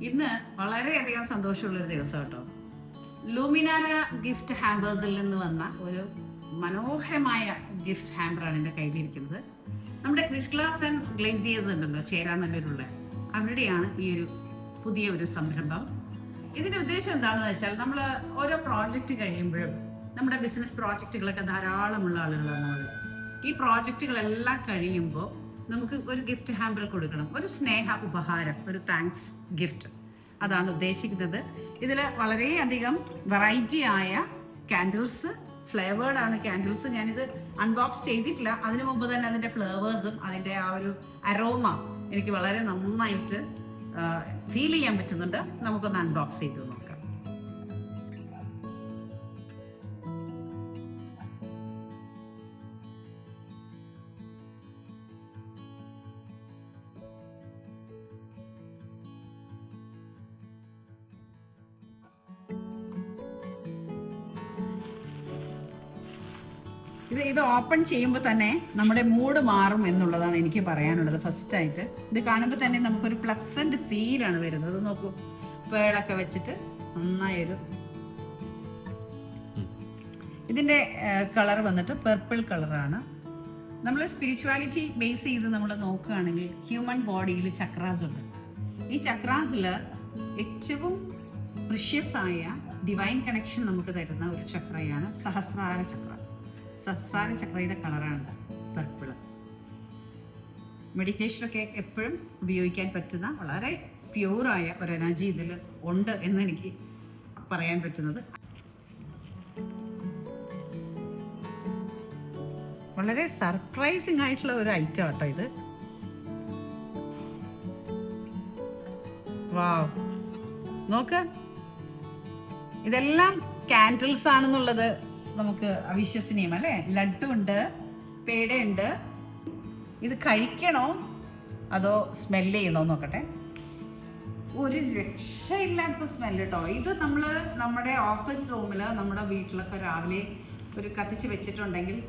ഇന്ന് വളരെയധികം സന്തോഷമുള്ളൊരു ദിവസം കേട്ടോ. ലൂമിനാര ഗിഫ്റ്റ് ഹാമ്പേഴ്സിൽ നിന്ന് വന്ന ഒരു മനോഹരമായ ഗിഫ്റ്റ് ഹാമ്പറാണ് എൻ്റെ കയ്യിലിരിക്കുന്നത്. നമ്മുടെ ക്രിഷ് ഗ്ലാസ് ആൻഡ് ഗ്ലേസിയേഴ്സ് ഉണ്ടല്ലോ, ചേരാനല്ലൂരുള്ള, അവരുടെയാണ് ഈ ഒരു പുതിയ ഒരു സംരംഭം. ഇതിൻ്റെ ഉദ്ദേശം എന്താണെന്ന് വെച്ചാൽ, നമ്മൾ ഓരോ പ്രോജക്റ്റ് കഴിയുമ്പോഴും, നമ്മുടെ ബിസിനസ് പ്രോജക്റ്റുകളൊക്കെ ധാരാളമുള്ള ആളുകളാണ് നമ്മൾ. ഈ പ്രോജക്റ്റുകളെല്ലാം കഴിയുമ്പോൾ നമുക്ക് ഒരു ഗിഫ്റ്റ് ഹാമ്പർ കൊടുക്കണം, ഒരു സ്നേഹ ഉപഹാരം, ഒരു താങ്ക്സ് ഗിഫ്റ്റ്. അതാണ് ഉദ്ദേശിക്കുന്നത്. ഇതിൽ വളരെയധികം വെറൈറ്റി ആയ ക്യാൻഡിൽസ്, ഫ്ലേവേർഡ് ആണ് ക്യാൻഡിൽസ്. ഞാനിത് അൺബോക്സ് ചെയ്തിട്ടില്ല, അതിനു മുമ്പ് തന്നെ അതിൻ്റെ ഫ്ലേവേഴ്സും അതിൻ്റെ ആ ഒരു അരോമ എനിക്ക് വളരെ നന്നായിട്ട് ഫീൽ ചെയ്യാൻ പറ്റുന്നുണ്ട്. നമുക്കൊന്ന് അൺബോക്സ് ചെയ്ത് നോക്കാം. ഇത് ഓപ്പൺ ചെയ്യുമ്പോൾ തന്നെ നമ്മുടെ മൂഡ് മാറും എന്നുള്ളതാണ് എനിക്ക് പറയാനുള്ളത്. ഫസ്റ്റായിട്ട് ഇത് കാണുമ്പോൾ തന്നെ നമുക്കൊരു പ്ലസന്റ് ഫീലാണ് വരുന്നത്. നോക്കൂ, പേളൊക്കെ വെച്ചിട്ട് നന്നായൊരു, ഇതിൻ്റെ കളർ വന്നിട്ട് പർപ്പിൾ കളറാണ്. നമ്മൾ സ്പിരിച്വാലിറ്റി ബേസ് ചെയ്ത് നമ്മൾ നോക്കുകയാണെങ്കിൽ ഹ്യൂമൻ ബോഡിയിൽ ചക്രാസ് ഉണ്ട്. ഈ ചക്രാസിൽ ഏറ്റവും പ്രിഷ്യസ് ആയ ഡിവൈൻ കണക്ഷൻ നമുക്ക് തരുന്ന ഒരു ചക്രയാണ് സഹസ്രാര ചക്ര. സഹസ്രാര ചക്രയുടെ കളറാണ് പർപ്പിള്. മെഡിറ്റേഷനൊക്കെ എപ്പോഴും ഉപയോഗിക്കാൻ പറ്റുന്ന വളരെ പ്യൂറായ ഒരു എനർജി ഇതിൽ ഉണ്ട് എന്ന് എനിക്ക് പറയാൻ പറ്റുന്നത്. വളരെ സർപ്രൈസിങ് ആയിട്ടുള്ള ഒരു ഐറ്റം ആട്ടോ ഇത്. വാവ്, നോക്ക്, ഇതെല്ലാം കാൻഡിൽസ് ആണെന്നുള്ളത് നമുക്ക് അവിശ്വസനീയം അല്ലേ. ലഡ്ഡു ഉണ്ട്, പേടയുണ്ട്. ഇത് കഴിക്കണോ അതോ സ്മെല്ല് ചെയ്യണോ നോക്കട്ടെ. ഒരു രക്ഷയില്ലാത്ത സ്മെല്ല് കേട്ടോ. ഇത് നമ്മൾ നമ്മുടെ ഓഫീസ് റൂമിൽ, നമ്മുടെ വീട്ടിലൊക്കെ രാവിലെ ഒരു കത്തിച്ച് വെച്ചിട്ടുണ്ടെങ്കിൽ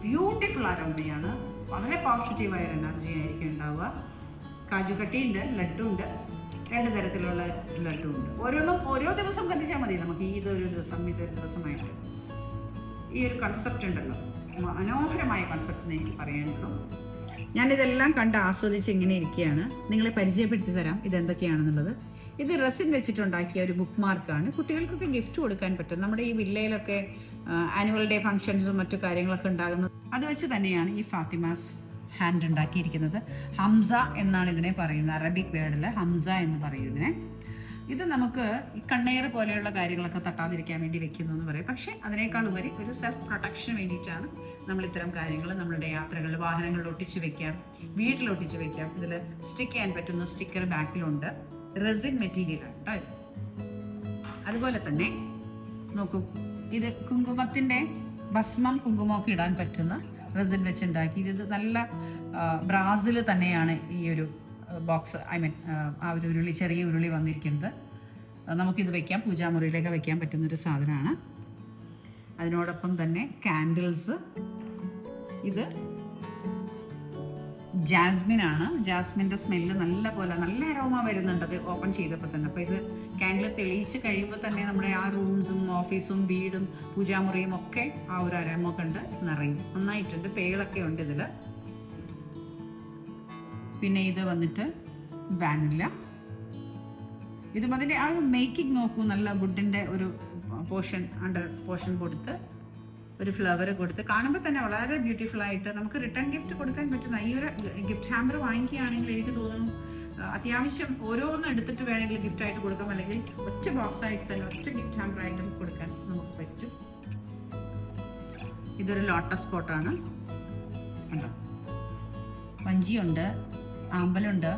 ബ്യൂട്ടിഫുൾ അരോമയാണ്. വളരെ പോസിറ്റീവായ ഒരു എനർജി ആയിരിക്കും ഉണ്ടാവുക. കാജു കട്ടിയുണ്ട്, ലഡ്ഡു ഉണ്ട്, 2 തരത്തിലുള്ള ലഡ്ഡു ഉണ്ട്. ഓരോന്നും ഓരോ ദിവസം കത്തിച്ചാൽ മതി നമുക്ക്. ഇതൊരു ദിവസമായിട്ട് ഈ ഒരു കൺസെപ്റ്റ് ഉണ്ടല്ലോ, മനോഹരമായ കൺസെപ്റ്റ് എന്ന് എനിക്ക് പറയാനുള്ളൂ. ഞാനിതെല്ലാം കണ്ട് ആസ്വദിച്ച് ഇങ്ങനെ ഇരിക്കുകയാണ്. നിങ്ങളെ പരിചയപ്പെടുത്തി തരാം ഇതെന്തൊക്കെയാണെന്നുള്ളത്. ഇത് റെസിൻ വെച്ചിട്ടുണ്ടാക്കിയ ഒരു ബുക്ക് മാർക്കാണ്. കുട്ടികൾക്കൊക്കെ ഗിഫ്റ്റ് കൊടുക്കാൻ പറ്റും. നമ്മുടെ ഈ വില്ലയിലൊക്കെ ആനുവൽ ഡേ ഫംഗ്ഷൻസും മറ്റു കാര്യങ്ങളൊക്കെ ഉണ്ടാകുന്നത് അത് വെച്ച് തന്നെയാണ് ഈ ഫാത്തിമാസ് ഹാൻഡ് ഉണ്ടാക്കിയിരിക്കുന്നത്. ഹംസ എന്നാണ് ഇതിനെ പറയുന്നത്. അറബിക് വേർഡിൽ ഹംസ എന്ന് പറയും ഇതിനെ. ഇത് നമുക്ക് ഈ കണ്ണേറ് പോലെയുള്ള കാര്യങ്ങളൊക്കെ തട്ടാതിരിക്കാൻ വേണ്ടി വെക്കുന്നു എന്ന് പറയും. പക്ഷേ അതിനേക്കാൾ ഉപരി ഒരു സെൽഫ് പ്രൊട്ടക്ഷന് വേണ്ടിയിട്ടാണ് നമ്മൾ ഇത്തരം കാര്യങ്ങൾ നമ്മളുടെ യാത്രകളിൽ, വാഹനങ്ങളിൽ ഒട്ടിച്ച് വെക്കാം, വീട്ടിൽ ഒട്ടിച്ച് വെക്കാം. ഇതിൽ സ്റ്റിക്ക് ചെയ്യാൻ പറ്റുന്ന സ്റ്റിക്കർ ബാക്കിലുണ്ട്. റെസിൻ മെറ്റീരിയലാണ് കേട്ടോ. അതുപോലെ തന്നെ നോക്കൂ, ഇത് കുങ്കുമത്തിൻ്റെ ഭസ്മം, കുങ്കുമമൊക്കെ ഇടാൻ പറ്റുന്ന റെസിൻ വെച്ചുണ്ടാക്കി. ഇത് നല്ല ബ്രാസിൽ തന്നെയാണ് ഈ ഒരു ബോക്സ്, ആ ഒരു ഉരുളി, ചെറിയ ഉരുളി വന്നിരിക്കുന്നത്. നമുക്കിത് വെക്കാം, പൂജാമുറിയിലേക്ക് വെക്കാൻ പറ്റുന്നൊരു സാധനമാണ്. അതിനോടൊപ്പം തന്നെ കാൻഡിൽസ്. ഇത് ജാസ്മിൻ ആണ്. ജാസ്മിൻ്റെ സ്മെല്ല് നല്ല അരോമ വരുന്നുണ്ട് അത് ഓപ്പൺ ചെയ്തപ്പോൾ തന്നെ. അപ്പോൾ ഇത് കാൻഡിൽ തെളിയിച്ച് കഴിയുമ്പോൾ തന്നെ നമ്മുടെ ആ റൂംസും ഓഫീസും വീടും പൂജാമുറിയും ഒക്കെ ആ ഒരു അരോമ കണ്ട് നിറയും. നന്നായിട്ടുണ്ട്. പേളൊക്കെ ഉണ്ട് ഇതിൽ. പിന്നെ ഇത് വന്നിട്ട് വാനില. ഇതും അതിൻ്റെ ആ മേക്കിംഗ് നോക്കൂ. നല്ല വുഡിൻ്റെ ഒരു പോർഷൻ കൊടുത്ത് ഒരു ഫ്ലവർ കൊടുത്ത് കാണുമ്പോൾ തന്നെ വളരെ ബ്യൂട്ടിഫുൾ ആയിട്ട് നമുക്ക് റിട്ടേൺ ഗിഫ്റ്റ് കൊടുക്കാൻ പറ്റുന്ന ഈ ഒരു ഗിഫ്റ്റ് ഹാമ്പർ വാങ്ങിക്കുകയാണെങ്കിൽ എനിക്ക് തോന്നുന്നു അത്യാവശ്യം ഓരോന്നും എടുത്തിട്ട് വേണമെങ്കിൽ ഗിഫ്റ്റായിട്ട് കൊടുക്കാം, അല്ലെങ്കിൽ ഒറ്റ ബോക്സായിട്ട് തന്നെ ഒറ്റ ഗിഫ്റ്റ് ഹാമ്പറായിട്ടും കൊടുക്കാൻ നമുക്ക് പറ്റും. ഇതൊരു ലോട്ടസ് പോട്ടാണ്. ഉണ്ടോ, വഞ്ചിയുണ്ട്, ആമ്പലുണ്ട്,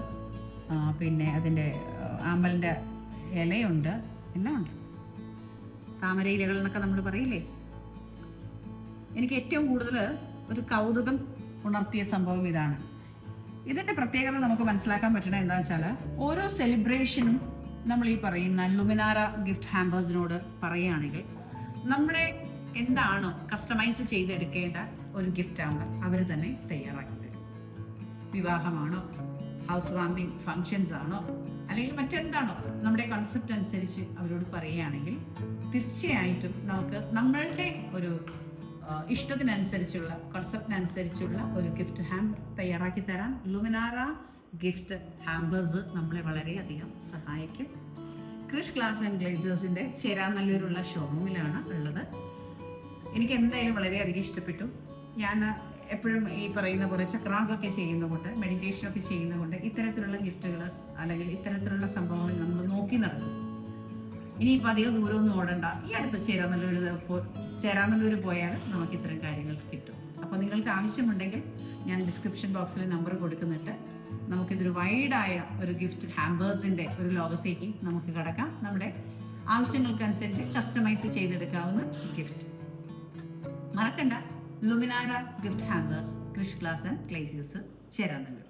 പിന്നെ അതിൻ്റെ ആമ്പലിൻ്റെ ഇലയുണ്ട്, എല്ലാം ഉണ്ട്. താമര ഇലകൾ എന്നൊക്കെ നമ്മൾ പറയില്ലേ. എനിക്ക് ഏറ്റവും കൂടുതൽ ഒരു കൗതുകം ഉണർത്തിയ സംഭവം ഇതാണ്. ഇതിൻ്റെ പ്രത്യേകത നമുക്ക് മനസ്സിലാക്കാൻ പറ്റണത് എന്താണെന്ന് വെച്ചാൽ, ഓരോ സെലിബ്രേഷനും നമ്മൾ ഈ പറയുന്ന ലുമിനാര ഗിഫ്റ്റ് ഹാമ്പേഴ്സിനോട് പറയുകയാണെങ്കിൽ നമ്മുടെ എന്താണോ കസ്റ്റമൈസ് ചെയ്തെടുക്കേണ്ട ഒരു ഗിഫ്റ്റ് ഹാമ്പർ അവർ തന്നെ തയ്യാറാക്കി തരും. വിവാഹമാണോ, ഹൗസ് വാമിംഗ് ഫങ്ഷൻസ് ആണോ അല്ലെങ്കിൽ മറ്റെന്താണോ നമ്മുടെ കൺസെപ്റ്റ് അനുസരിച്ച് അവരോട് പറയുകയാണെങ്കിൽ തീർച്ചയായിട്ടും നമുക്ക് നമ്മളുടെ ഒരു ഇഷ്ടത്തിനനുസരിച്ചുള്ള കൺസെപ്റ്റിനനുസരിച്ചുള്ള ഒരു ഗിഫ്റ്റ് ഹാമ്പ് തയ്യാറാക്കി തരാൻ ലുമിനാര ഗിഫ്റ്റ് ഹാമ്പേഴ്സ് നമ്മളെ വളരെയധികം സഹായിക്കും. ക്രിഷ് ഗ്ലാസ് ആൻഡ് ഗ്ലേസേഴ്സിൻ്റെ ചേരാനല്ലൂരുള്ള ഷോറൂമിലാണ് ഉള്ളത്. എനിക്ക് എന്തായാലും വളരെയധികം ഇഷ്ടപ്പെട്ടു. ഞാൻ എപ്പോഴും ഈ പറയുന്ന പോലെ ചക്രാസൊക്കെ ചെയ്യുന്നതുകൊണ്ട്, മെഡിറ്റേഷനൊക്കെ ചെയ്യുന്നതുകൊണ്ട് ഇത്തരത്തിലുള്ള ഗിഫ്റ്റുകൾ അല്ലെങ്കിൽ ഇത്തരത്തിലുള്ള സംഭവങ്ങൾ നമ്മൾ നോക്കി നടക്കും. ഇനിയിപ്പോൾ അധികം ദൂരമൊന്നും ഓടണ്ട, ഈ അടുത്ത് ചേരാനല്ലൂർ പോയാൽ നമുക്ക് ഇത്തരം കാര്യങ്ങൾ കിട്ടും. അപ്പോൾ നിങ്ങൾക്ക് ആവശ്യമുണ്ടെങ്കിൽ ഞാൻ ഡിസ്ക്രിപ്ഷൻ ബോക്സിൽ നമ്പർ കൊടുക്കുന്നുണ്ട്. നമുക്കിതൊരു വൈഡായ ഒരു ഗിഫ്റ്റ് ഹാമ്പേഴ്സിൻ്റെ ഒരു ലോകത്തേക്ക് നമുക്ക് കടക്കാം. നമ്മുടെ ആവശ്യങ്ങൾക്കനുസരിച്ച് കസ്റ്റമൈസ് ചെയ്തെടുക്കാവുന്ന ഗിഫ്റ്റ്. മറക്കണ്ട, Luminara gift hampers, Krish glass and glazers, Cheranallur.